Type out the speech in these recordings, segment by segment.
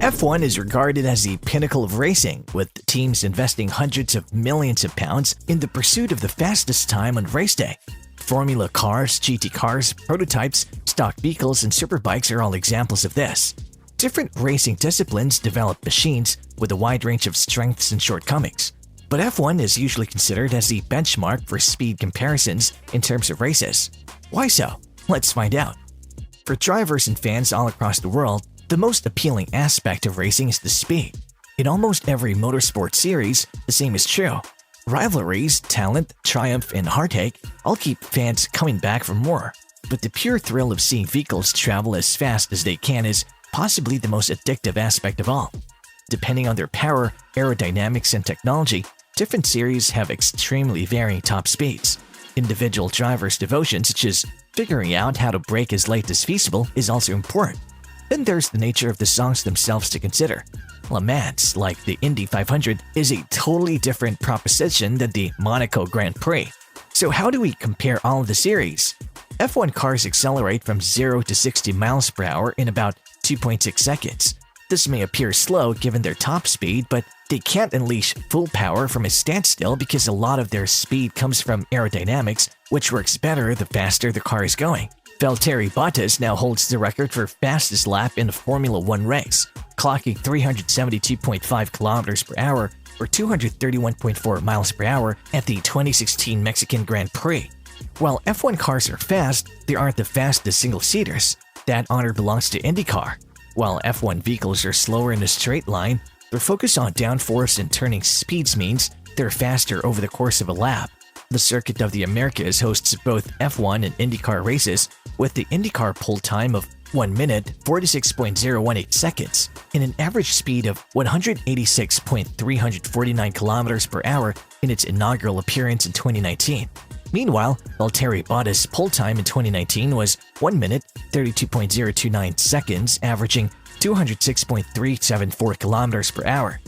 F1 is regarded as the pinnacle of racing, with teams investing hundreds of millions of pounds in the pursuit of the fastest time on race day. Formula cars, GT cars, prototypes, stock vehicles, and superbikes are all examples of this. Different racing disciplines develop machines with a wide range of strengths and shortcomings. But F1 is usually considered as the benchmark for speed comparisons in terms of races. Why so? Let's find out. For drivers and fans all across the world, the most appealing aspect of racing is the speed. In almost every motorsport series, the same is true. Rivalries, talent, triumph, and heartache all keep fans coming back for more. But the pure thrill of seeing vehicles travel as fast as they can is possibly the most addictive aspect of all. Depending on their power, aerodynamics, and technology, different series have extremely varying top speeds. Individual drivers' devotion, such as figuring out how to brake as late as feasible, is also important. Then there's the nature of the songs themselves to consider. Le Mans, like the Indy 500, is a totally different proposition than the Monaco Grand Prix. So how do we compare all of the series? F1 cars accelerate from 0 to 60 miles per hour in about 2.6 seconds. This may appear slow given their top speed, but they can't unleash full power from a standstill because a lot of their speed comes from aerodynamics, which works better the faster the car is going. Valtteri Bottas now holds the record for fastest lap in a Formula 1 race, clocking 372.5 kilometers per hour or 231.4 miles per hour at the 2016 Mexican Grand Prix. While F1 cars are fast, they aren't the fastest single-seaters. That honor belongs to IndyCar. While F1 vehicles are slower in a straight line, their focus on downforce and turning speeds means they're faster over the course of a lap. The Circuit of the Americas hosts both F1 and IndyCar races, with the IndyCar pole time of 1 minute 46.018 seconds and an average speed of 186.349 kilometers per hour in its inaugural appearance in 2019. Meanwhile, Valtteri Bottas' pole time in 2019 was 1 minute 32.029 seconds, averaging 206.374 kilometers per hour.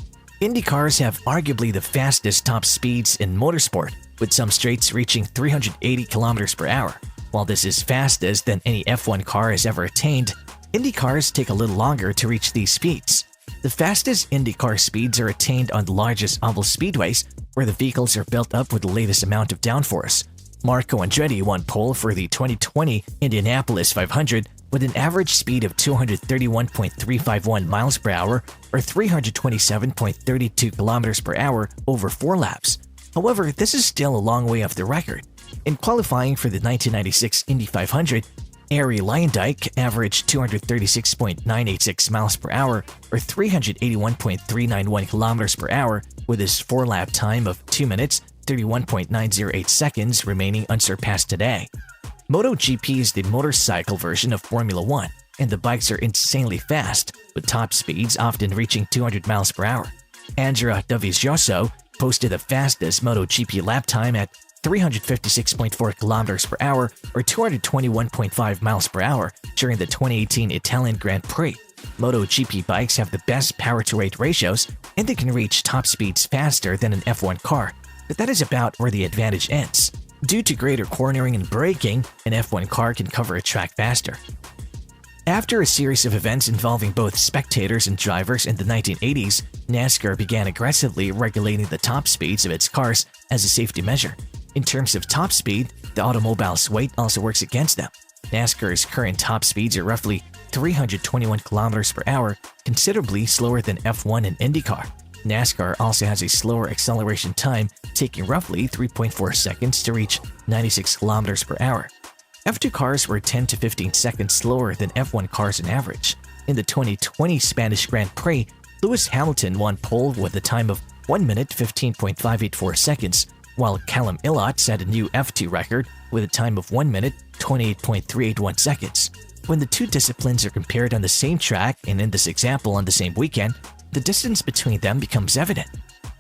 Indy cars have arguably the fastest top speeds in motorsport, with some straights reaching 380 kilometers per hour. While this is fastest than any F1 car has ever attained, Indy cars take a little longer to reach these speeds. The fastest Indy car speeds are attained on the largest oval speedways, where the vehicles are built up with the latest amount of downforce. Marco Andretti won pole for the 2020 Indianapolis 500 with an average speed of 231.351 miles per hour or 327.32 kilometers per hour over 4 laps. However, this is still a long way off the record. In qualifying for the 1996 Indy 500, Arie Luyendyk averaged 236.986 miles per hour or 381.391 kilometers per hour with his 4-lap time of 2 minutes 31.908 seconds remaining unsurpassed today. MotoGP is the motorcycle version of Formula 1, and the bikes are insanely fast, with top speeds often reaching 200 miles per hour. Andrea Dovizioso posted the fastest MotoGP lap time at 356.4 kilometers per hour or 221.5 miles per hour during the 2018 Italian Grand Prix. MotoGP bikes have the best power-to-weight ratios, and they can reach top speeds faster than an F1 car, but that is about where the advantage ends. Due to greater cornering and braking, an F1 car can cover a track faster. After a series of events involving both spectators and drivers in the 1980s, Nascar began aggressively regulating the top speeds of its cars as a safety measure. In terms of top speed, the automobile's weight also works against them. NASCAR's current top speeds are roughly 321 kilometers per hour, considerably slower than F1 and IndyCar. NASCAR also has a slower acceleration time, taking roughly 3.4 seconds to reach 96 kilometers per hour. F2 cars were 10 to 15 seconds slower than F1 cars on average. In the 2020 Spanish Grand Prix, Lewis Hamilton won pole with a time of 1 minute 15.584 seconds, while Callum Ilott set a new F2 record with a time of 1 minute 28.381 seconds. When the two disciplines are compared on the same track and in this example on the same weekend, the distance between them becomes evident.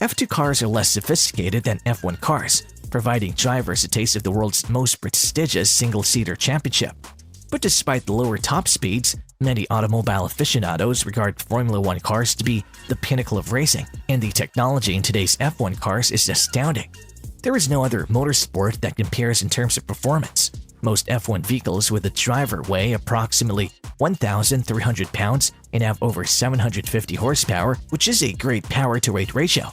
F2 cars are less sophisticated than F1 cars, providing drivers a taste of the world's most prestigious single-seater championship. But despite the lower top speeds, many automobile aficionados regard Formula 1 cars to be the pinnacle of racing, and the technology in today's F1 cars is astounding. There is no other motorsport that compares in terms of performance. Most F1 vehicles with a driver weigh approximately 1,300 pounds and have over 750 horsepower, which is a great power-to-weight ratio.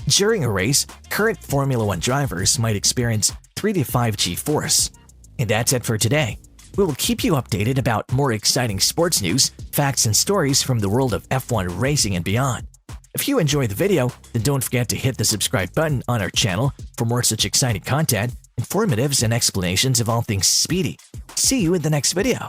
During a race, current Formula 1 drivers might experience 3 to 5 G-force. And that's it for today. We will keep you updated about more exciting sports news, facts, and stories from the world of F1 racing and beyond. If you enjoyed the video, then don't forget to hit the subscribe button on our channel for more such exciting content, informatives, and explanations of all things speedy. See you in the next video.